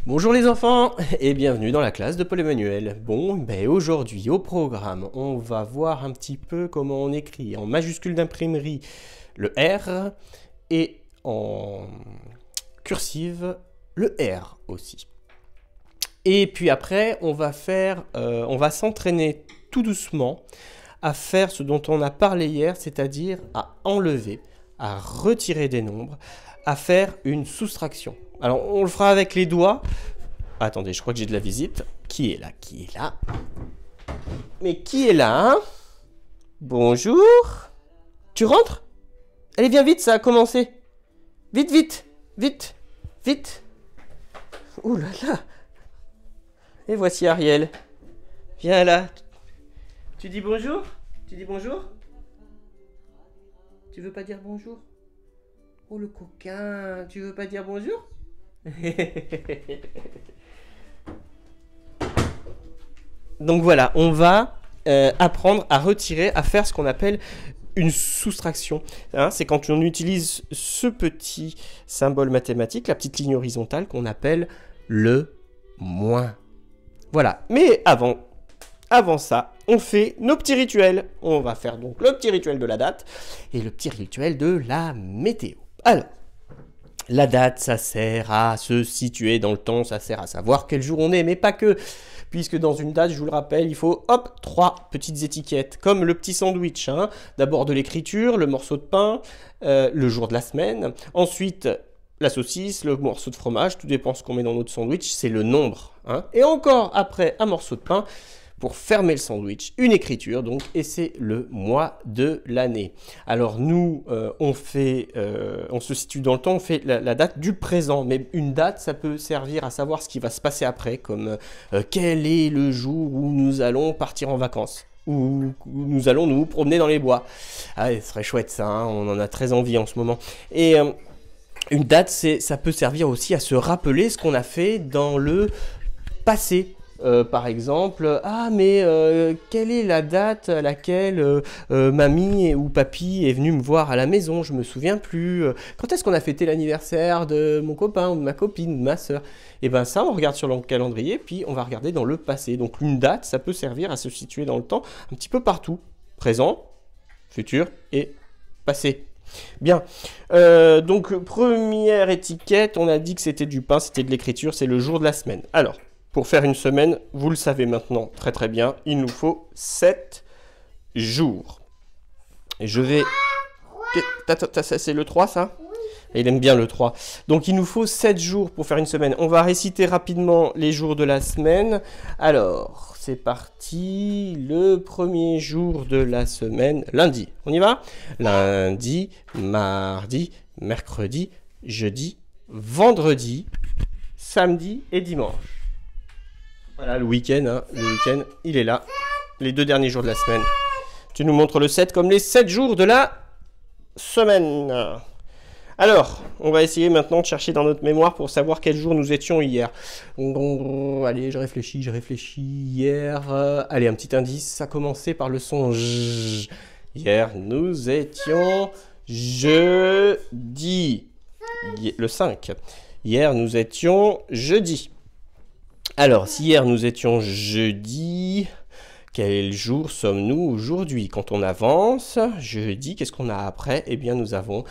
Bonjour les enfants et bienvenue dans la classe de Paul-Emmanuel. Bon, ben aujourd'hui au programme, on va voir un petit peu comment on écrit en majuscule d'imprimerie le R et en cursive le R aussi. Et puis après, on va s'entraîner tout doucement à faire ce dont on a parlé hier, c'est-à-dire à enlever, à retirer des nombres, à faire une soustraction. Alors, on le fera avec les doigts. Attendez, je crois que j'ai de la visite. Qui est là? Qui est là? Mais qui est là, hein? Bonjour. Tu rentres? Allez, viens vite, ça a commencé. Vite, vite, vite, vite. Ouh là là. Et voici Ariel. Viens là. Tu dis bonjour? Tu dis bonjour? Tu veux pas dire bonjour? Oh le coquin, tu veux pas dire bonjour? Donc voilà, on va apprendre à retirer, à faire ce qu'on appelle une soustraction. Hein, c'est quand on utilise ce petit symbole mathématique, la petite ligne horizontale qu'on appelle le moins. Voilà, mais avant ça, on fait nos petits rituels. On va faire donc le petit rituel de la date et le petit rituel de la météo. Alors, la date, ça sert à se situer dans le temps, ça sert à savoir quel jour on est, mais pas que. Puisque dans une date, je vous le rappelle, il faut, hop, 3 petites étiquettes, comme le petit sandwich. Hein. D'abord de l'écriture, le morceau de pain, le jour de la semaine. Ensuite, la saucisse, le morceau de fromage, tout dépend ce qu'on met dans notre sandwich, c'est le nombre. Hein. Et encore après, un morceau de pain pour fermer le sandwich, une écriture donc, et c'est le mois de l'année. Alors nous, on se situe dans le temps, on fait la date du présent, mais une date, ça peut servir à savoir ce qui va se passer après, comme quel est le jour où nous allons partir en vacances, où nous allons nous promener dans les bois. Ah, ce serait chouette ça, hein, on en a très envie en ce moment. Et une date, ça peut servir aussi à se rappeler ce qu'on a fait dans le passé. Par exemple, quelle est la date à laquelle mamie ou papy est venu me voir à la maison? Je me souviens plus. Quand est-ce qu'on a fêté l'anniversaire de mon copain ou de ma copine ou de ma soeur? Et bien ça, on regarde sur le calendrier, puis on va regarder dans le passé. Donc une date, ça peut servir à se situer dans le temps un petit peu partout. Présent, futur et passé. Bien, donc première étiquette, on a dit que c'était du pain, c'était de l'écriture, c'est le jour de la semaine. Alors, pour faire une semaine, vous le savez maintenant très très bien, il nous faut 7 jours. Et je vais... C'est le 3 ça? Oui. Il aime bien le 3. Donc il nous faut 7 jours pour faire une semaine. On va réciter rapidement les jours de la semaine. Alors, c'est parti. Le premier jour de la semaine, lundi. On y va? Lundi, mardi, mercredi, jeudi, vendredi, samedi et dimanche. Voilà, le week-end, hein, il est là. Les 2 derniers jours de la semaine. Tu nous montres le 7 comme les 7 jours de la semaine. Alors, on va essayer maintenant de chercher dans notre mémoire pour savoir quel jour nous étions hier. Allez, je réfléchis. Hier, allez, un petit indice, ça commençait par le son J. Hier, nous étions jeudi. Le 5. Hier, nous étions jeudi. Alors, si hier nous étions jeudi, quel jour sommes-nous aujourd'hui? Quand on avance, jeudi, qu'est-ce qu'on a après? Eh bien, nous avons,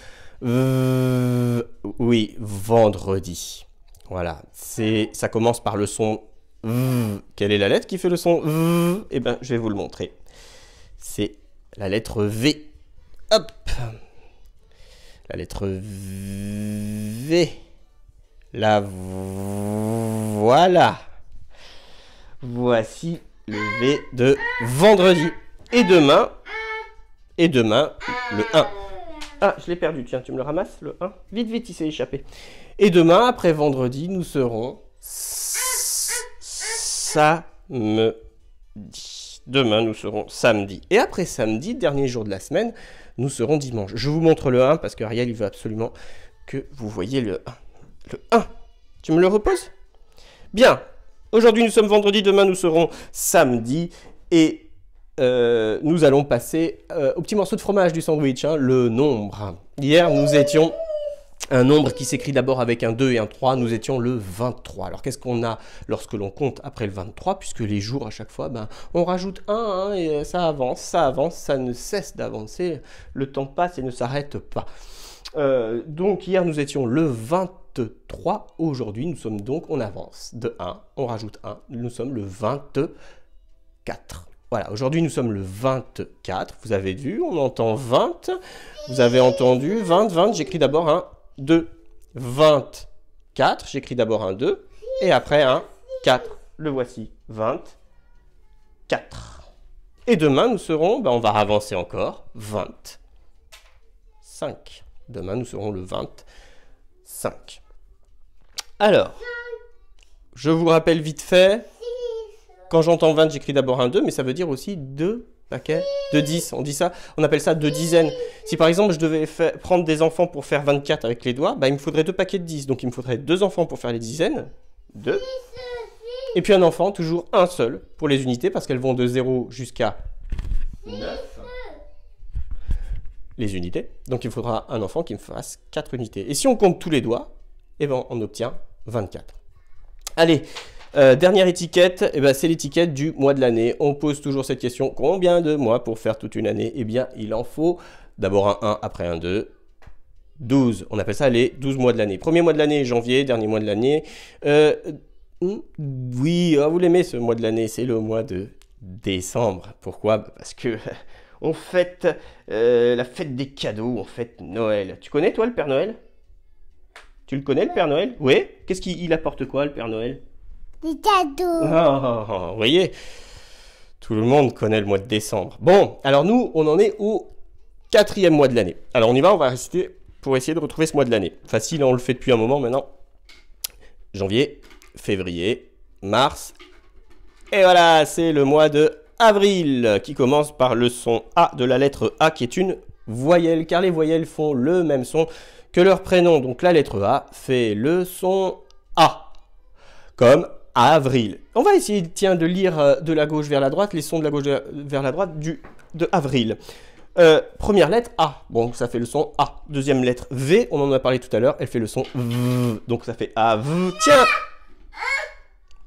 oui, vendredi. Voilà, ça commence par le son Quelle est la lettre qui fait le son Eh bien, je vais vous le montrer. C'est la lettre V. Hop, la lettre V. Voilà. Voici le V de vendredi. Et demain, le 1. Ah, je l'ai perdu, tiens, tu me le ramasses, le 1. Vite, vite, il s'est échappé. Et demain, après vendredi, nous serons samedi. Demain, nous serons samedi. Et après samedi, dernier jour de la semaine, nous serons dimanche. Je vous montre le 1 parce qu'Ariel, il veut absolument que vous voyez le 1. Le 1. Tu me le reposes? Bien. Aujourd'hui, nous sommes vendredi, demain, nous serons samedi, et nous allons passer au petit morceau de fromage du sandwich, hein, le nombre. Hier, nous étions un nombre qui s'écrit d'abord avec un 2 et un 3, nous étions le 23. Alors qu'est-ce qu'on a lorsque l'on compte après le 23, puisque les jours à chaque fois, ben, on rajoute 1 et ça avance, ça ne cesse d'avancer, le temps passe et ne s'arrête pas. Donc hier nous étions le 23, aujourd'hui nous sommes donc, on avance de 1, on rajoute 1, nous sommes le 24. Voilà, aujourd'hui nous sommes le 24, vous avez vu, on entend 20, vous avez entendu 20, j'écris d'abord un 2, 24, j'écris d'abord un 2, et après un 4, le voici, 24. Et demain nous serons, ben on va avancer encore, 25. Demain nous serons le 25. Alors, je vous rappelle vite fait, quand j'entends 20, j'écris d'abord un 2, mais ça veut dire aussi 2 paquets de 10. On dit ça, on appelle ça 2 dizaines. Si par exemple je devais prendre des enfants pour faire 24 avec les doigts, bah, il me faudrait 2 paquets de 10. Donc il me faudrait 2 enfants pour faire les dizaines. 2. Et puis un enfant, toujours un seul pour les unités, parce qu'elles vont de 0 jusqu'à 9. Les unités. Donc il faudra un enfant qui me fasse 4 unités. Et si on compte tous les doigts, eh ben, on obtient 24. Allez. Dernière étiquette, eh ben, c'est l'étiquette du mois de l'année. On pose toujours cette question, combien de mois pour faire toute une année? Eh bien, il en faut d'abord un 1, après un 2, 12. On appelle ça les 12 mois de l'année. Premier mois de l'année, janvier, dernier mois de l'année. Oui, vous l'aimez ce mois de l'année, c'est le mois de décembre. Pourquoi? Parce que on fête la fête des cadeaux, on fête Noël. Tu connais toi le Père Noël? Tu le connais le Père Noël? Oui. Qu'est-ce qu'il apporte quoi le Père Noël? Des cadeaux. Vous voyez, tout le monde connaît le mois de décembre. Bon, alors nous, on en est au 4e mois de l'année. Alors on y va, on va rester pour essayer de retrouver ce mois de l'année. Facile, on le fait depuis un moment maintenant. Janvier, février, mars. Et voilà, c'est le mois de avril qui commence par le son A de la lettre A qui est une voyelle, car les voyelles font le même son que leur prénom. Donc la lettre A fait le son A, comme avril. On va essayer, tiens, de lire de la gauche vers la droite, les sons de la gauche vers la droite de avril. Première lettre A, bon, ça fait le son A. Deuxième lettre V, on en a parlé tout à l'heure, elle fait le son V, donc ça fait A, V.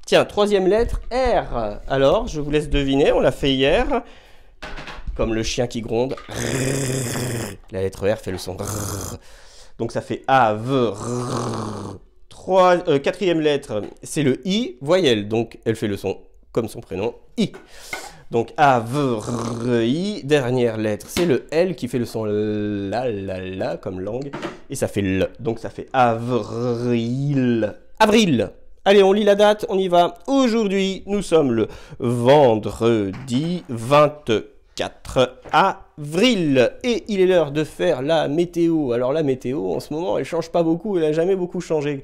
Tiens, troisième lettre R. Alors, je vous laisse deviner, on l'a fait hier, comme le chien qui gronde. La lettre R fait le son R. Donc ça fait A, V, R. Quatrième lettre, c'est le I, voyelle, donc elle fait le son comme son prénom, I. Donc A, V, R, I. Dernière lettre, c'est le L qui fait le son la, comme langue, et ça fait L. Donc ça fait avril. Avril. Allez, on lit la date, on y va. Aujourd'hui, nous sommes le vendredi 24 avril. Et il est l'heure de faire la météo. Alors la météo, en ce moment, elle change pas beaucoup, elle n'a jamais beaucoup changé.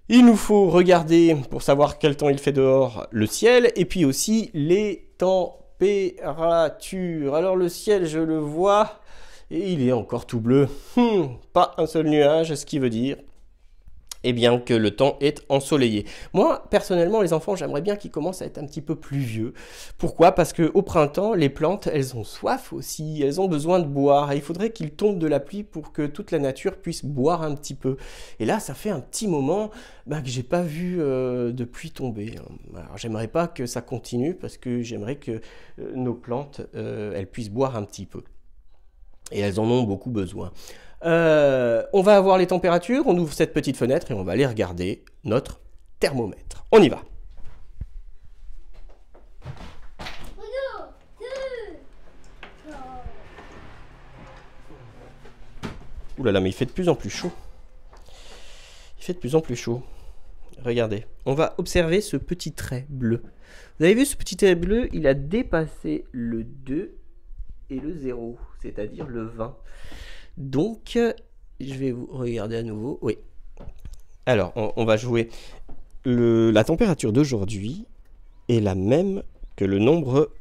Il nous faut regarder, pour savoir quel temps il fait dehors, le ciel, et puis aussi les températures. Alors le ciel, je le vois, et il est encore tout bleu. Pas un seul nuage, ce qui veut dire eh bien que le temps est ensoleillé. Moi, personnellement, les enfants, j'aimerais bien qu'ils commencent à être un petit peu pluvieux. Pourquoi? Parce qu'au printemps, les plantes, elles ont soif aussi, elles ont besoin de boire. Et il faudrait qu'il tombe de la pluie pour que toute la nature puisse boire un petit peu. Et là, ça fait un petit moment que j'ai pas vu de pluie tomber. Alors, j'aimerais pas que ça continue parce que j'aimerais que nos plantes, elles puissent boire un petit peu. Et elles en ont beaucoup besoin. On va avoir les températures, on ouvre cette petite fenêtre et on va aller regarder notre thermomètre. On y va. Ouh là là, mais il fait de plus en plus chaud. Il fait de plus en plus chaud. Regardez, on va observer ce petit trait bleu. Vous avez vu ce petit trait bleu? Il a dépassé le 2 et le 0, c'est-à-dire le 20. Donc, je vais vous regarder à nouveau. Oui. Alors, on va jouer. La température d'aujourd'hui est la même que le nombre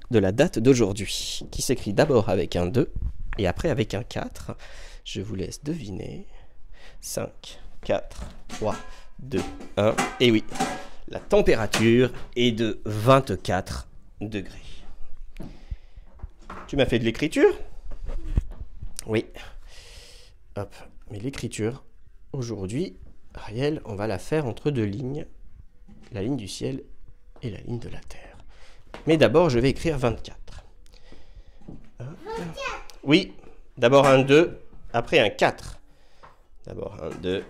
de la date d'aujourd'hui, qui s'écrit d'abord avec un 2 et après avec un 4. Je vous laisse deviner. 5, 4, 3, 2, 1. Et oui, la température est de 24 degrés. Tu m'as fait de l'écriture ? Oui. Hop, Mais l'écriture, aujourd'hui, Ariel, on va la faire entre deux lignes. La ligne du ciel et la ligne de la terre. Mais d'abord, je vais écrire 24. Oui, d'abord un 2, après un 4. D'abord un 2,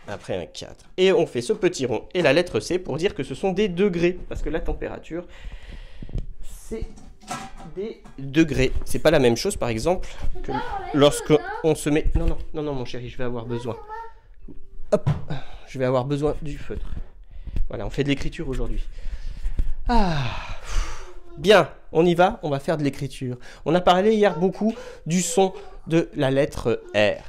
après un 4. Et on fait ce petit rond et la lettre C pour dire que ce sont des degrés. Parce que la température, c'est des degrés. C'est pas la même chose, par exemple, que lorsque on se met... Non, non, non, non, mon chéri, je vais avoir besoin. Hop, je vais avoir besoin du feutre. Voilà, on fait de l'écriture aujourd'hui. Ah, bien, on y va, on va faire de l'écriture. On a parlé hier beaucoup du son de la lettre R.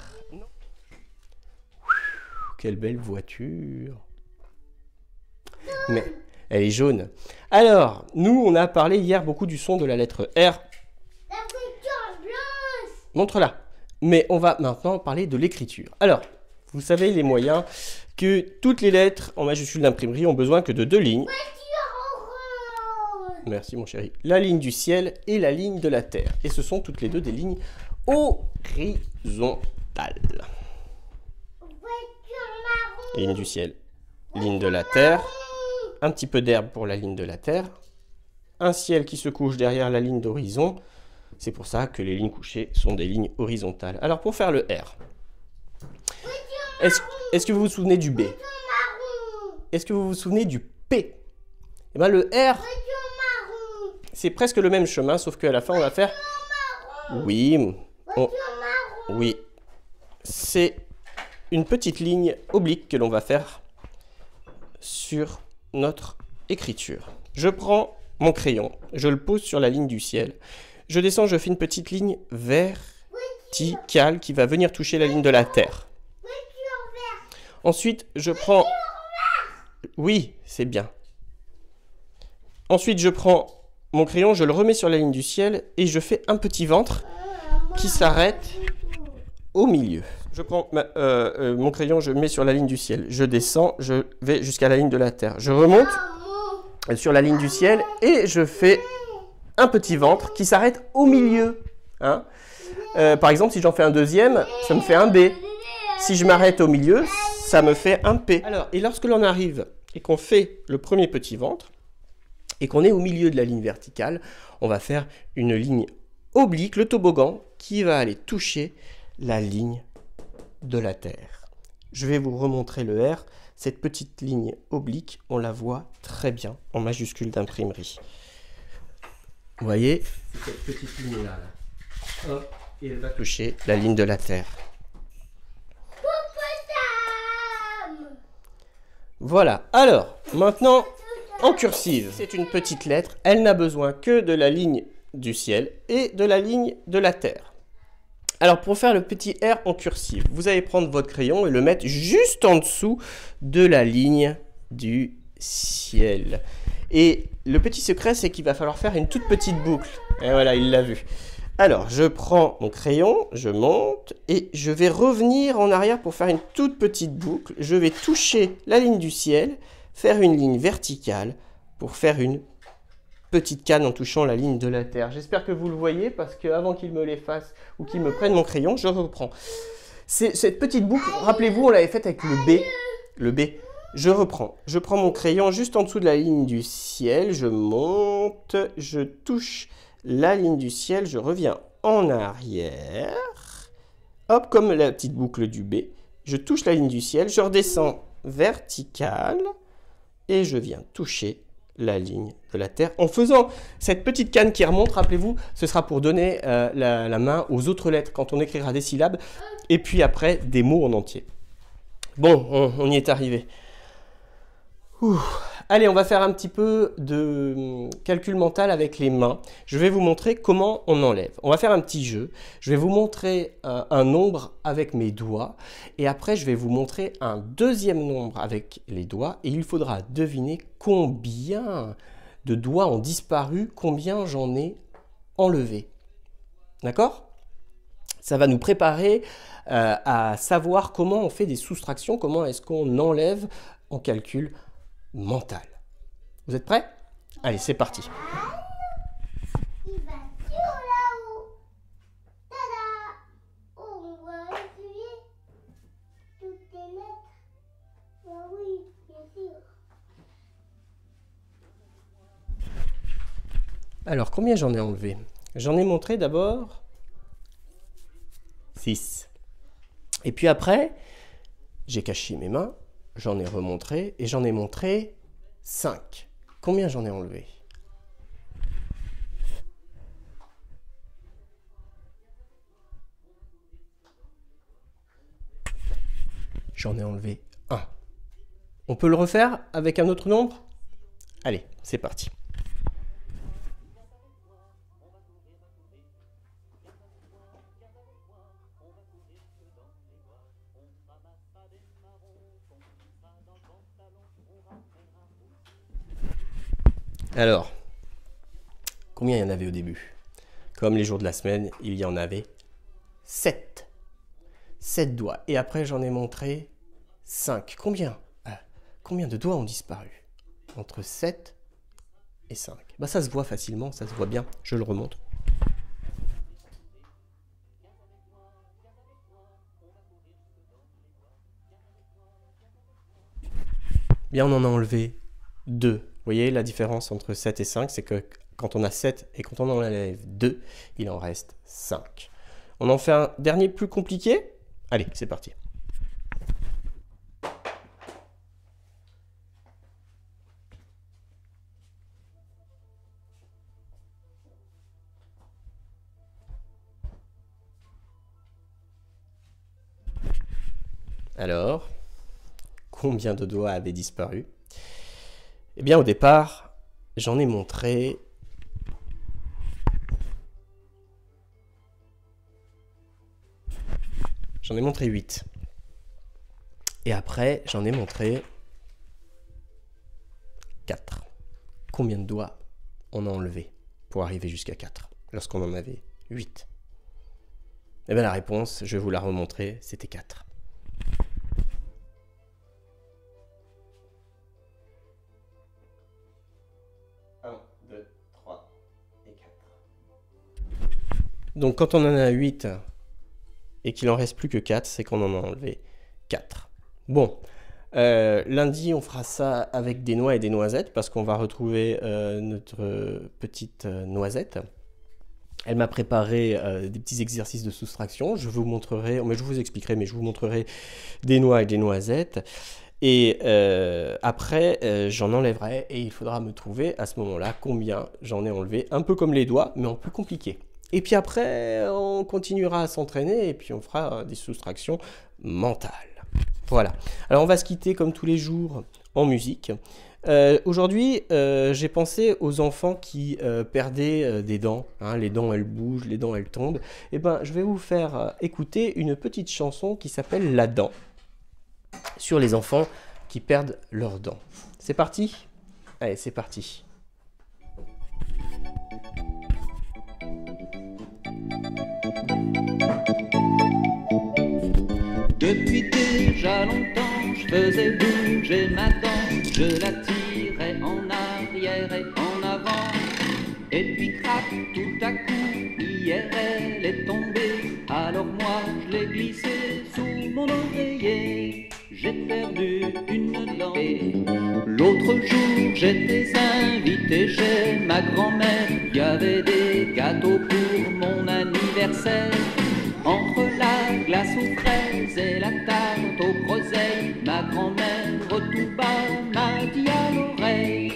Quelle belle voiture. Mais elle est jaune. Alors, nous, on a parlé hier beaucoup du son de la lettre R. La voiture blanche. Montre-la. Mais on va maintenant parler de l'écriture. Alors, vous savez les moyens que toutes les lettres en majuscule d'imprimerie ont besoin que de deux lignes. Voiture orange. Merci mon chéri. La ligne du ciel et la ligne de la terre. Et ce sont toutes les deux des lignes horizontales. Voiture marron. Ligne du ciel, ligne de la terre. Un petit peu d'herbe pour la ligne de la terre. Un ciel qui se couche derrière la ligne d'horizon. C'est pour ça que les lignes couchées sont des lignes horizontales. Alors pour faire le R, est-ce que vous vous souvenez du B? Est-ce que vous vous souvenez du P? Eh bien, le R, c'est presque le même chemin, sauf qu'à la fin, on va faire... Oui, oui. C'est une petite ligne oblique que l'on va faire sur notre écriture. Je prends mon crayon, je le pose sur la ligne du ciel. Je descends, je fais une petite ligne verticale qui va venir toucher la ligne de la terre. Ensuite, je prends... Oui, c'est bien. Ensuite, je prends mon crayon, je le remets sur la ligne du ciel et je fais un petit ventre qui s'arrête au milieu. Je prends mon crayon, je le mets sur la ligne du ciel. Je descends, je vais jusqu'à la ligne de la terre. Je remonte sur la ligne du ciel et je fais un petit ventre qui s'arrête au milieu. Hein, par exemple, si j'en fais un deuxième, ça me fait un B. Si je m'arrête au milieu, ça me fait un P. Alors, et lorsque l'on arrive et qu'on fait le premier petit ventre, et qu'on est au milieu de la ligne verticale, on va faire une ligne oblique, le toboggan, qui va aller toucher la ligne de la terre. Je vais vous remontrer le R. Cette petite ligne oblique, on la voit très bien en majuscule d'imprimerie. Vous voyez, cette petite ligne-là, hop, et elle va toucher la ligne de la terre. Voilà, alors, maintenant, en cursive, c'est une petite lettre, elle n'a besoin que de la ligne du ciel et de la ligne de la terre. Alors, pour faire le petit R en cursive, vous allez prendre votre crayon et le mettre juste en dessous de la ligne du ciel. Et le petit secret, c'est qu'il va falloir faire une toute petite boucle. Et voilà, il l'a vu. Alors, je prends mon crayon, je monte et je vais revenir en arrière pour faire une toute petite boucle. Je vais toucher la ligne du ciel, faire une ligne verticale pour faire une petite canne en touchant la ligne de la terre. J'espère que vous le voyez parce qu'avant qu'il me l'efface ou qu'il me prenne mon crayon, je reprends. Cette petite boucle, rappelez-vous, on l'avait faite avec le B. Le B. Je reprends. Je prends mon crayon juste en dessous de la ligne du ciel. Je monte, je touche la ligne du ciel, je reviens en arrière. Hop, comme la petite boucle du B. Je touche la ligne du ciel, je redescends verticale et je viens toucher la ligne de la terre. En faisant cette petite canne qui remonte, rappelez-vous, ce sera pour donner la main aux autres lettres quand on écrira des syllabes et puis après des mots en entier. Bon, on y est arrivé. Ouh. Allez, on va faire un petit peu de calcul mental avec les mains. Je vais vous montrer comment on enlève. On va faire un petit jeu. Je vais vous montrer un nombre avec mes doigts. Et après, je vais vous montrer un deuxième nombre avec les doigts. Et il faudra deviner combien de doigts ont disparu, combien j'en ai enlevé. D'accord ? Ça va nous préparer à savoir comment on fait des soustractions, comment est-ce qu'on enlève en calcul mental. Vous êtes prêts? Allez, c'est parti. Il va sur là-haut. Tada! On va essayer. Alors, combien j'en ai enlevé? J'en ai montré d'abord 6. Et puis après, j'ai caché mes mains, j'en ai remontré et j'en ai montré 5. Combien j'en ai enlevé? J'en ai enlevé 1. On peut le refaire avec un autre nombre? Allez, c'est parti. Alors, combien il y en avait au début? Comme les jours de la semaine, il y en avait 7. 7 doigts. Et après, j'en ai montré 5. Combien de doigts ont disparu? Entre 7 et 5. Bah, ça se voit facilement, ça se voit bien. Je le remonte. Bien, on en a enlevé 2. Vous voyez la différence entre 7 et 5, c'est que quand on a 7 et quand on en enlève 2, il en reste 5. On en fait un dernier plus compliqué? Allez, c'est parti. Alors, combien de doigts avaient disparu? Eh bien, au départ, j'en ai montré 8. Et après, j'en ai montré 4. Combien de doigts on a enlevé pour arriver jusqu'à 4 lorsqu'on en avait 8? Eh bien, la réponse, je vais vous la remontrer, c'était 4. Donc quand on en a 8 et qu'il en reste plus que 4, c'est qu'on en a enlevé 4. Bon, lundi on fera ça avec des noix et des noisettes parce qu'on va retrouver notre petite noisette. Elle m'a préparé des petits exercices de soustraction. Je vous montrerai, mais je vous expliquerai, mais je vous montrerai des noix et des noisettes. Et après, j'en enlèverai et il faudra me trouver à ce moment-là combien j'en ai enlevé. Un peu comme les doigts, mais en plus compliqué. Et puis après, on continuera à s'entraîner et puis on fera des soustractions mentales. Voilà. Alors on va se quitter comme tous les jours en musique. Aujourd'hui, j'ai pensé aux enfants qui perdaient des dents. Hein, les dents, elles bougent, les dents, elles tombent. Et ben, je vais vous faire écouter une petite chanson qui s'appelle La Dent, sur les enfants qui perdent leurs dents. C'est parti? Allez, c'est parti. Depuis déjà longtemps, je faisais bouger ma dent, je la tirais en arrière et en avant. Et puis crac, tout à coup, hier elle est tombée. Alors moi je l'ai glissée sous mon oreiller. J'ai perdu une dent. Et l'autre jour j'étais invité chez ma grand-mère. Il y avait des gâteaux pour mon anniversaire. Entre la glace aux fraises et la tarte aux groseilles, ma grand-mère tout bas m'a dit à l'oreille.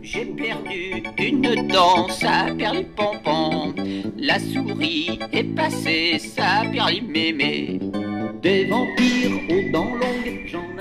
J'ai perdu une dent, ça a perdu pompon. La souris est passée, ça a perdu mémé. Des vampires aux dents longues, j'en